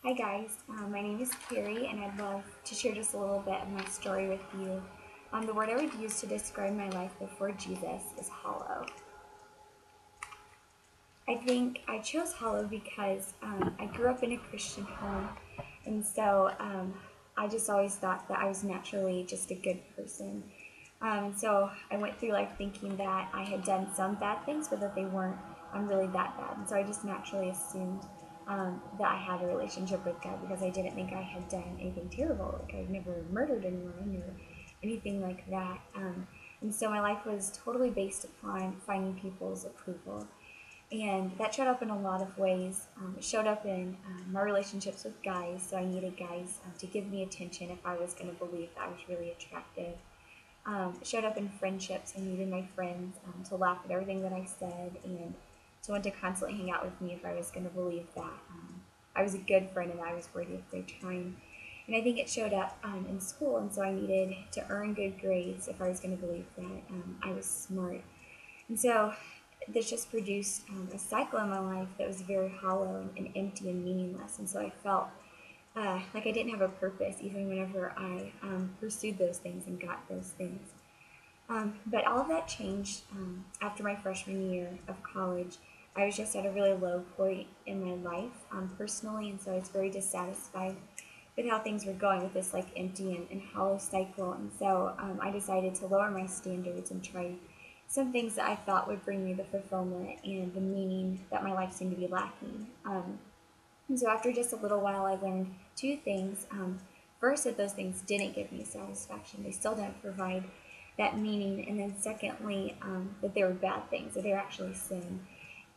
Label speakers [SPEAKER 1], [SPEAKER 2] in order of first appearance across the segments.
[SPEAKER 1] Hi guys, my name is Carrie and I'd love to share just a little bit of my story with you. The word I would use to describe my life before Jesus is hollow. I think I chose hollow because I grew up in a Christian home, and so I just always thought that I was naturally just a good person. So I went through life thinking that I had done some bad things, but that they weren't really that bad. And so I just naturally assumed that I had a relationship with God because I didn't think I had done anything terrible. Like I'd never murdered anyone or anything like that. And so my life was totally based upon finding people's approval. And that showed up in a lot of ways. It showed up in my relationships with guys, so I needed guys to give me attention if I was going to believe that I was really attractive. It showed up in friendships. I needed my friends to laugh at everything that I said and to want to constantly hang out with me if I was going to believe that I was a good friend and I was worthy of their time. And I think it showed up in school, and so I needed to earn good grades if I was going to believe that I was smart. And so this just produced a cycle in my life that was very hollow and empty and meaningless. And so I felt like I didn't have a purpose even whenever I pursued those things and got those things. But all of that changed after my freshman year of college. I was just at a really low point in my life personally, and so I was very dissatisfied with how things were going with this like empty and hollow cycle. And so I decided to lower my standards and try some things that I thought would bring me the fulfillment and the meaning that my life seemed to be lacking. And so after just a little while, I learned two things. First, that those things didn't give me satisfaction. They still didn't provide that meaning. And then secondly, that they were bad things, that they were actually sin.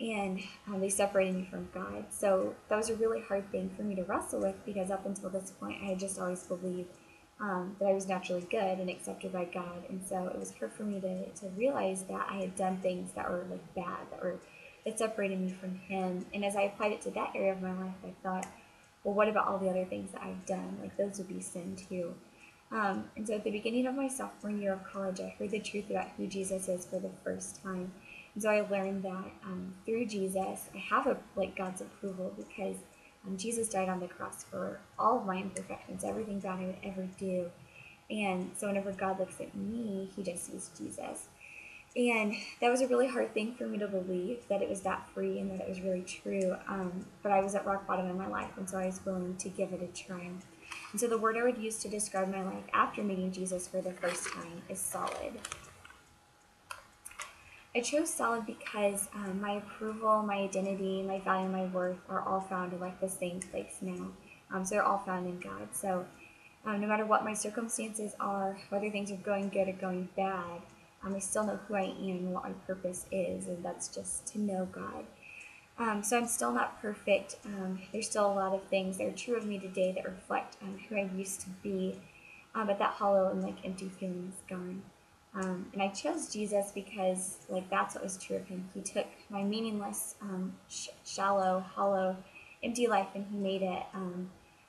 [SPEAKER 1] And they separated me from God. So that was a really hard thing for me to wrestle with because up until this point, I had just always believed that I was naturally good and accepted by God. And so it was hard for me to realize that I had done things that were like bad, that separated me from Him. And as I applied it to that area of my life, I thought, well, what about all the other things that I've done? Like those would be sin too. And so at the beginning of my sophomore year of college, I heard the truth about who Jesus is for the first time. And so I learned that through Jesus, I have God's approval because Jesus died on the cross for all of my imperfections, everything bad I would ever do. And so whenever God looks at me, He just sees Jesus. And that was a really hard thing for me to believe, that it was that free and that it was really true. But I was at rock bottom in my life, and so I was willing to give it a try. And so the word I would use to describe my life after meeting Jesus for the first time is solid. I chose solid because my approval, my identity, my value, and my worth are all found in like the same place now. So they're all found in God. So no matter what my circumstances are, whether things are going good or going bad, I still know who I am and what my purpose is, and that's just to know God. So I'm still not perfect. There's still a lot of things that are true of me today that reflect who I used to be, but that hollow and like empty feeling is gone. And I chose Jesus because like that's what was true of Him. He took my meaningless, shallow, hollow, empty life and He made it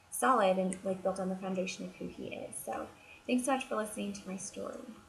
[SPEAKER 1] solid and like built on the foundation of who He is. So thanks so much for listening to my story.